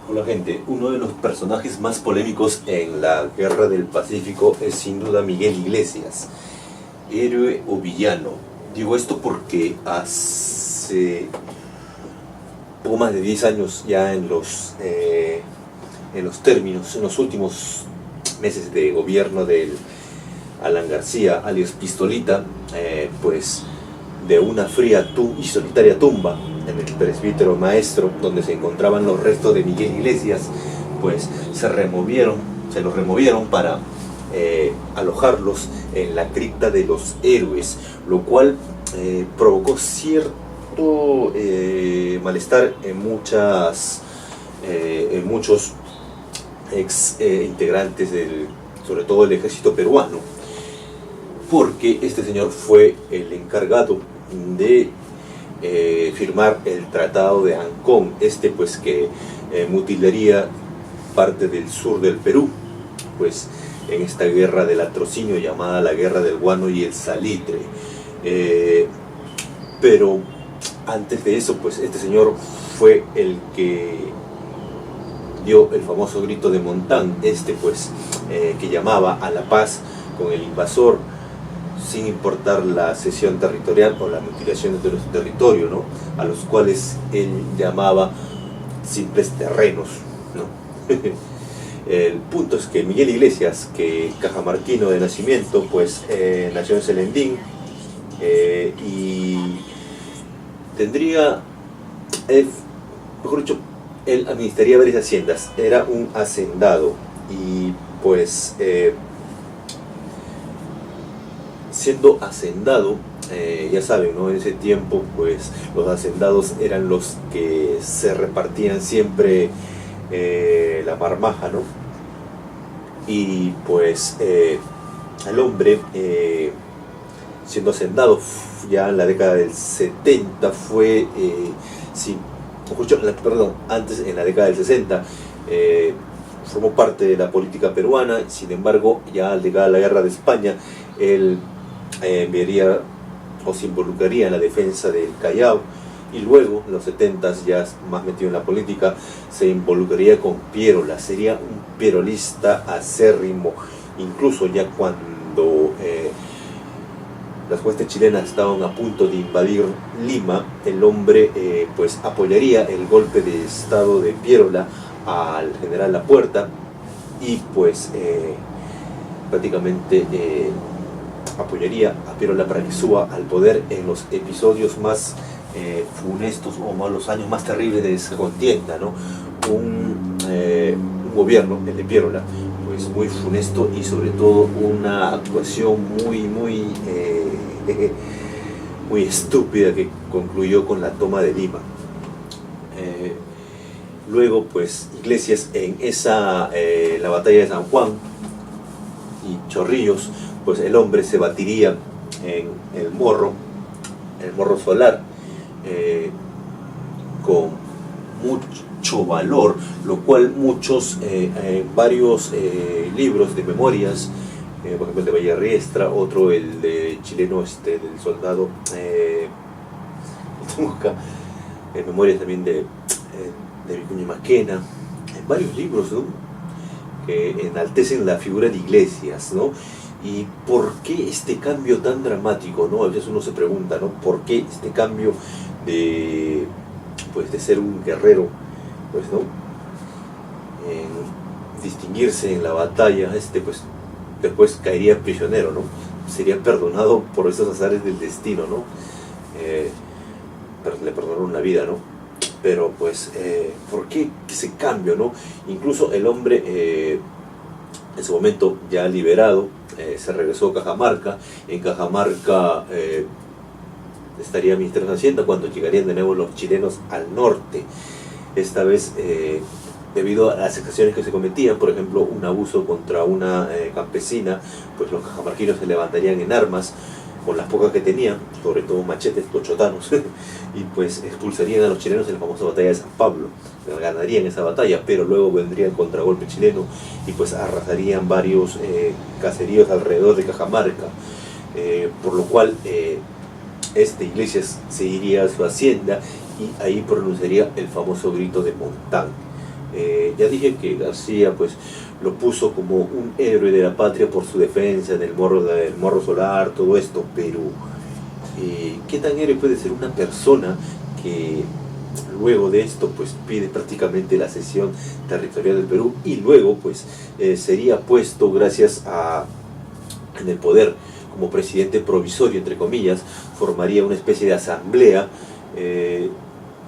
Hola gente, uno de los personajes más polémicos en la Guerra del Pacífico es sin duda Miguel Iglesias, héroe o villano. Digo esto porque hace poco más de 10 años ya en los últimos meses de gobierno del Alan García, alias Pistolita, pues de una fría y solitaria tumba en el presbítero maestro donde se encontraban los restos de Miguel Iglesias, pues se los removieron para alojarlos en la cripta de los héroes, lo cual provocó cierto malestar en muchos ex integrantes sobre todo del ejército peruano, porque este señor fue el encargado de firmar el Tratado de Ancón, pues que mutilaría parte del sur del Perú, pues en esta guerra del latrocinio llamada la Guerra del Guano y el Salitre. Pero antes de eso, pues este señor fue el que dio el famoso grito de Montán, pues que llamaba a la paz con el invasor, sin importar la cesión territorial o la mutilación de los territorios, ¿no?, a los cuales él llamaba simples terrenos, ¿no? El punto es que Miguel Iglesias, que cajamarquino de nacimiento, pues nació en Celendín, y tendría, mejor dicho, él administraría varias haciendas, era un hacendado, y pues siendo hacendado, ya saben, ¿no?, en ese tiempo pues los hacendados eran los que se repartían siempre la marmaja, ¿no? Y pues el hombre, siendo hacendado ya en la década del 70, fue, antes en la década del 60, formó parte de la política peruana. Sin embargo, ya al llegar a la guerra de España, él enviaría o se involucraría en la defensa del Callao, y luego en los 70, ya más metido en la política, se involucraría con Piérola, sería un pierolista acérrimo. Incluso ya cuando las huestes chilenas estaban a punto de invadir Lima, el hombre pues apoyaría el golpe de estado de Piérola al general Lapuerta, y pues prácticamente apoyaría a Piérola para que suba al poder en los episodios más funestos, o los años más terribles de esa contienda, ¿no? Un gobierno, el de Piérola, pues muy funesto, y sobre todo una actuación muy estúpida que concluyó con la toma de Lima. Luego pues Iglesias en la batalla de San Juan y Chorrillos, pues el hombre se batiría en el morro solar, con mucho valor, lo cual varios libros de memorias, por ejemplo el de Vallarriestra, otro el de chileno, del soldado, memorias también de Vicuña Maquena, varios libros, ¿no?, que enaltecen la figura de Iglesias, ¿no? ¿Y por qué este cambio tan dramático, ¿no? A veces uno se pregunta, ¿no?, ¿por qué este cambio de ser un guerrero, pues, ¿no?, en distinguirse en la batalla, pues después caería prisionero, ¿no? Sería perdonado por esos azares del destino, ¿no? Pero le perdonaron la vida, ¿no? Pero pues, ¿por qué ese cambio, no? Incluso el hombre, en su momento ya liberado, se regresó a Cajamarca. En Cajamarca estaría ministro de Hacienda cuando llegarían de nuevo los chilenos al norte. Esta vez, debido a las exacciones que se cometían, por ejemplo, un abuso contra una campesina, pues los cajamarquinos se levantarían en armas con las pocas que tenían, sobre todo machetes, tochotanos, y pues expulsarían a los chilenos en la famosa batalla de San Pablo. Ganarían esa batalla, pero luego vendría el contragolpe chileno y pues arrasarían varios caseríos alrededor de Cajamarca, por lo cual Iglesias se iría a su hacienda y ahí pronunciaría el famoso grito de Montán. Ya dije que García pues lo puso como un héroe de la patria por su defensa del morro solar, todo esto, pero ¿qué tan héroe puede ser una persona que luego de esto pues pide prácticamente la cesión territorial del Perú y luego pues sería puesto gracias a en el poder como presidente provisorio, entre comillas, formaría una especie de asamblea,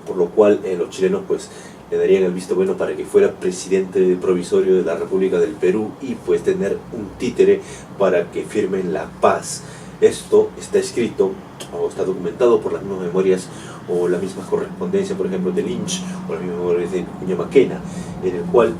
por lo cual los chilenos pues le darían el visto bueno para que fuera presidente provisorio de la República del Perú y pues tener un títere para que firmen la paz. Esto está escrito o está documentado por las mismas memorias o la misma correspondencia, por ejemplo, de Lynch o las mismas memorias de Vicuña Maquena, en el cual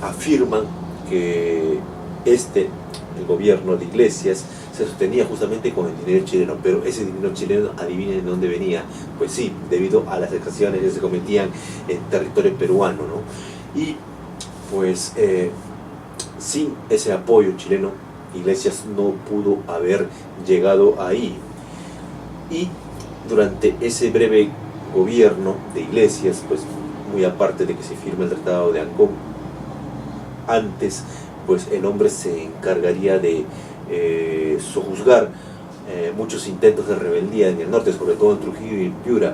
afirman que el gobierno de Iglesias se sostenía justamente con el dinero chileno, pero ese dinero chileno, adivinen de dónde venía, pues sí, debido a las exacciones que se cometían en territorio peruano, ¿no? Y pues sin ese apoyo chileno, Iglesias no pudo haber llegado ahí. Y durante ese breve gobierno de Iglesias, pues muy aparte de que se firme el Tratado de Ancón, antes pues el hombre se encargaría de sojuzgar muchos intentos de rebeldía en el norte, sobre todo en Trujillo y en Piura,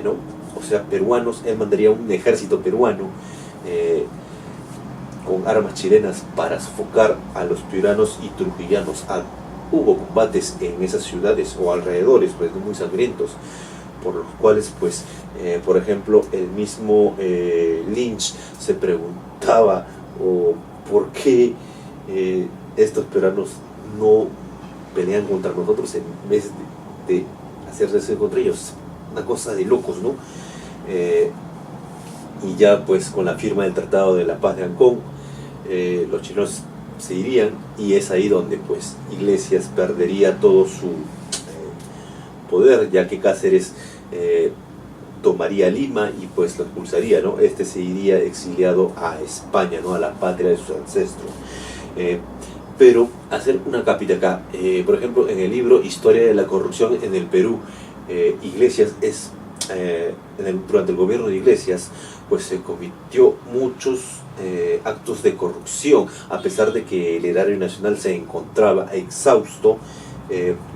¿no? O sea, peruanos, él mandaría un ejército peruano con armas chilenas para sofocar a los piuranos y trujillanos. Hubo combates en esas ciudades o alrededores, pues muy sangrientos, por los cuales, pues, por ejemplo, el mismo Lynch se preguntaba por qué estos peruanos no pelean contra nosotros en vez de hacerse contra ellos. Una cosa de locos, ¿no? Y ya pues con la firma del Tratado de la Paz de Ancón, los chilenos se irían y es ahí donde pues Iglesias perdería todo su poder, ya que Cáceres tomaría Lima y pues lo expulsaría, ¿no? Se iría exiliado a España, ¿no? A la patria de sus ancestros. Pero hacer una capita acá, por ejemplo, en el libro Historia de la Corrupción en el Perú, Iglesias durante el gobierno de Iglesias, pues se cometió muchos actos de corrupción, a pesar de que el erario nacional se encontraba exhausto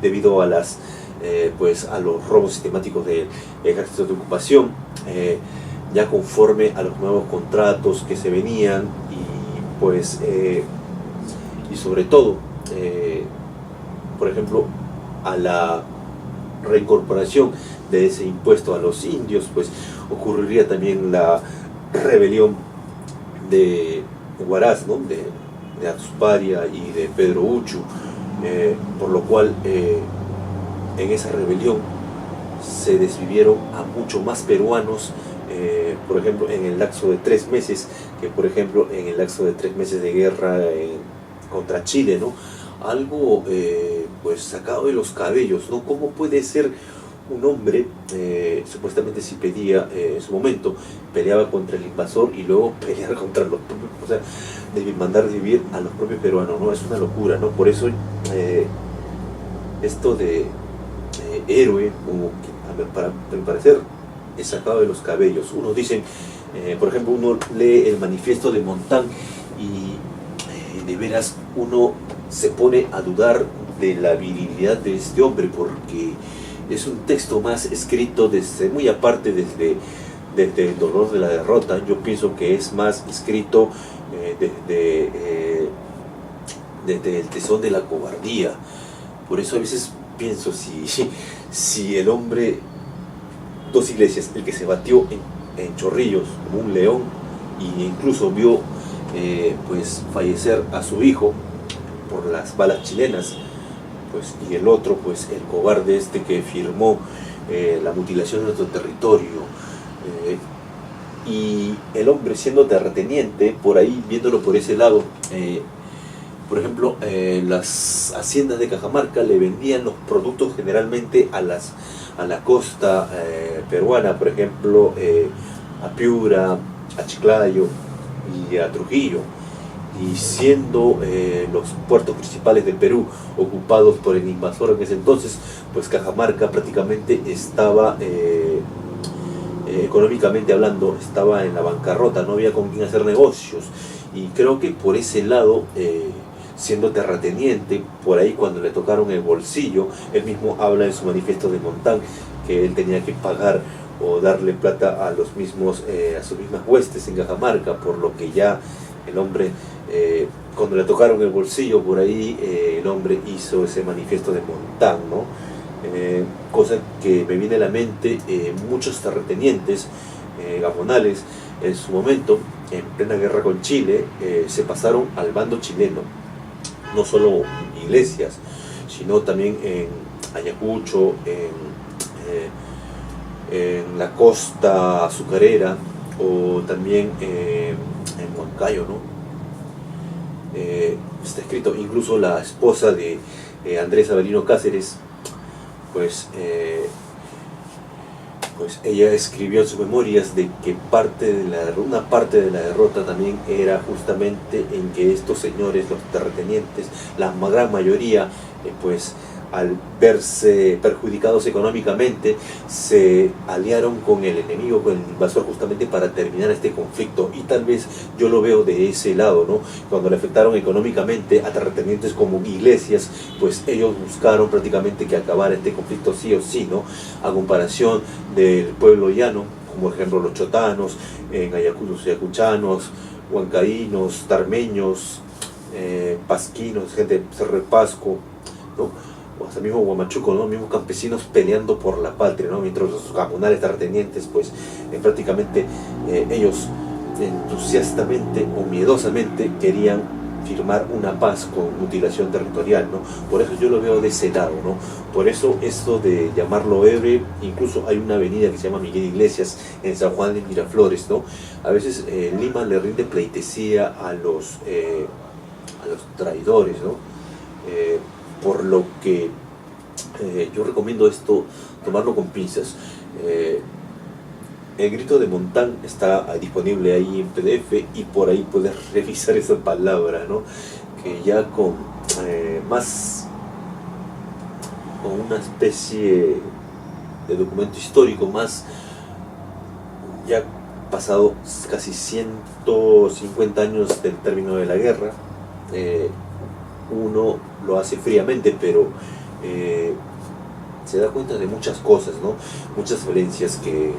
debido a a los robos sistemáticos del ejército de ocupación, ya conforme a los nuevos contratos que se venían y pues y sobre todo por ejemplo a la reincorporación de ese impuesto a los indios, pues ocurriría también la rebelión de Huaraz, ¿no? de Atzparia y de Pedro Uchu, por lo cual en esa rebelión se desvivieron a mucho más peruanos, por ejemplo en el lapso de 3 meses, que por ejemplo en el lapso de 3 meses de guerra contra Chile, ¿no? Algo pues sacado de los cabellos, ¿no? ¿Cómo puede ser un hombre, supuestamente si pedía en su momento, peleaba contra el invasor y luego pelear contra los propios, o sea, de mandar vivir a los propios peruanos, ¿no? Es una locura, ¿no? Por eso esto de héroe, como que para mi parecer es sacado de los cabellos. Unos dicen, por ejemplo, uno lee el manifiesto de Montán y de veras uno se pone a dudar de la virilidad de este hombre, porque es un texto más escrito muy aparte desde el dolor de la derrota. Yo pienso que es más escrito desde el tesón de la cobardía. Por eso a veces pienso si el hombre, Dos Iglesias, el que se batió en Chorrillos como un león e incluso vio pues fallecer a su hijo por las balas chilenas, pues, y el otro, pues el cobarde que firmó la mutilación de nuestro territorio, y el hombre siendo terrateniente, por ahí viéndolo por ese lado, por ejemplo, las haciendas de Cajamarca le vendían los productos generalmente a la costa peruana, por ejemplo, a Piura, a Chiclayo y a Trujillo. Y siendo los puertos principales del Perú ocupados por el invasor en ese entonces, pues Cajamarca prácticamente estaba económicamente hablando, estaba en la bancarrota, no había con quién hacer negocios. Y creo que por ese lado, siendo terrateniente, por ahí cuando le tocaron el bolsillo, él mismo habla en su manifiesto de Montán que él tenía que pagar o darle plata a los mismos, a sus mismas huestes en Cajamarca, por lo que ya el hombre, cuando le tocaron el bolsillo por ahí, el hombre hizo ese manifiesto de Montán, ¿no? Cosa que me viene a la mente, muchos terratenientes gamonales en su momento, en plena guerra con Chile, se pasaron al bando chileno, no solo Iglesias, sino también en Ayacucho, en la costa azucarera, o también en Huancayo, ¿no? Está escrito, incluso la esposa de Andrés Avelino Cáceres, pues ella escribió en sus memorias de que una parte de la derrota también era justamente en que estos señores, los terratenientes, la gran mayoría, pues al verse perjudicados económicamente, se aliaron con el enemigo, con el invasor, justamente para terminar este conflicto. Y tal vez yo lo veo de ese lado, ¿no? Cuando le afectaron económicamente a terratenientes como Iglesias, pues ellos buscaron prácticamente que acabara este conflicto sí o sí, ¿no? A comparación del pueblo llano, como por ejemplo los chotanos, en Ayacucho, los ayacuchanos, huancaínos, tarmeños, pasquinos, gente de Cerro de Pasco, ¿no? O hasta mismo Huamachuco, ¿no? Mismos campesinos peleando por la patria, ¿no? Mientras los gamonales terratenientes, pues prácticamente ellos entusiastamente o miedosamente querían firmar una paz con mutilación territorial, ¿no? Por eso yo lo veo de ese lado, ¿no? Por eso esto de llamarlo héroe, incluso hay una avenida que se llama Miguel Iglesias en San Juan de Miraflores, ¿no? A veces Lima le rinde pleitesía a los traidores, ¿no? Por lo que yo recomiendo esto, tomarlo con pinzas. El grito de Montán está disponible ahí en PDF y por ahí puedes revisar esa palabra, ¿no? Que ya con una especie de documento histórico más, ya pasado casi 150 años del término de la guerra, uno lo hace fríamente, pero se da cuenta de muchas cosas, ¿no? Muchas violencias que,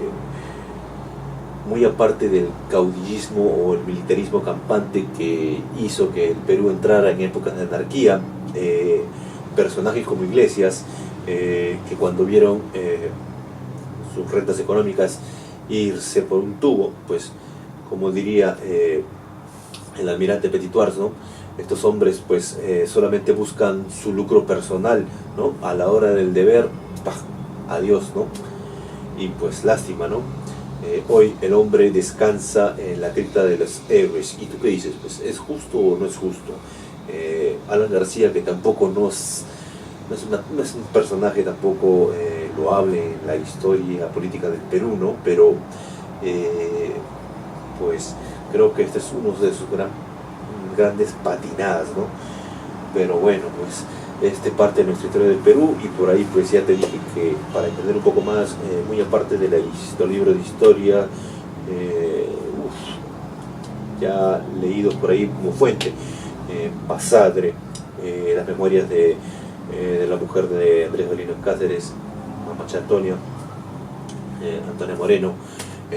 muy aparte del caudillismo o el militarismo campante que hizo que el Perú entrara en épocas de anarquía, personajes como Iglesias, que cuando vieron sus rentas económicas irse por un tubo, pues como diría el almirante Petitoars, ¿no? Estos hombres pues solamente buscan su lucro personal, ¿no? A la hora del deber, ¡pah! Adiós, ¿no? Y pues lástima, ¿no? Hoy el hombre descansa en la cripta de los héroes. ¿Y tú qué dices? Pues, ¿es justo o no es justo? Alan García, que tampoco no es un personaje tampoco loable en la historia política del Perú, ¿no? Pero pues creo que este es uno de sus grandes patinadas, ¿no? Pero bueno, pues parte de nuestra historia del Perú, y por ahí pues ya te dije que para entender un poco más, muy aparte del libro de historia, ya leídos por ahí como fuente, Basadre, las memorias de la mujer de Andrés Avelino Cáceres, Mamacha Antonia Moreno,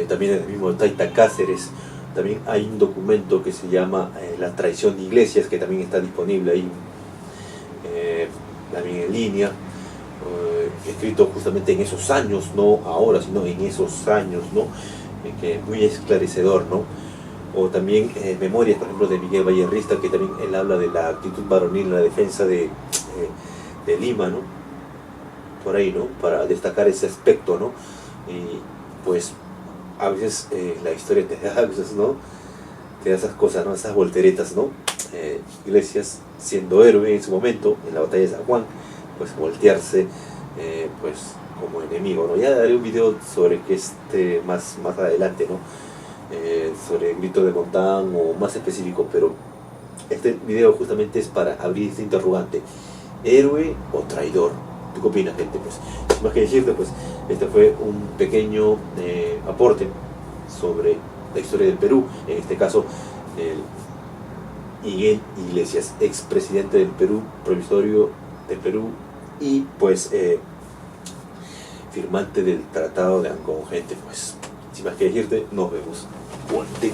también el mismo Taita Cáceres. También hay un documento que se llama La traición de Iglesias, que también está disponible ahí, también en línea, escrito justamente en esos años, no ahora, sino en esos años, ¿no? Que es muy esclarecedor, ¿no? O también memorias, por ejemplo, de Miguel Vallerrista, que también él habla de la actitud varonil en la defensa de Lima, ¿no? Por ahí, ¿no? Para destacar ese aspecto, ¿no? Y pues a veces la historia te da, ¿no? Te da esas cosas, ¿no? Esas volteretas, ¿no? Iglesias, siendo héroe en su momento, en la batalla de San Juan, pues voltearse, pues como enemigo, ¿no? Ya haré un video sobre que más adelante, ¿no? Sobre el grito de Montán o más específico, pero este video justamente es para abrir este interrogante: ¿héroe o traidor? ¿Tú qué opinas, gente? Pues sin más que decirte, pues este fue un pequeño aporte sobre la historia del Perú, en este caso Miguel Iglesias, expresidente del Perú, provisorio del Perú, y pues firmante del Tratado de Ancón. Gente, pues sin más que decirte, nos vemos. Guante.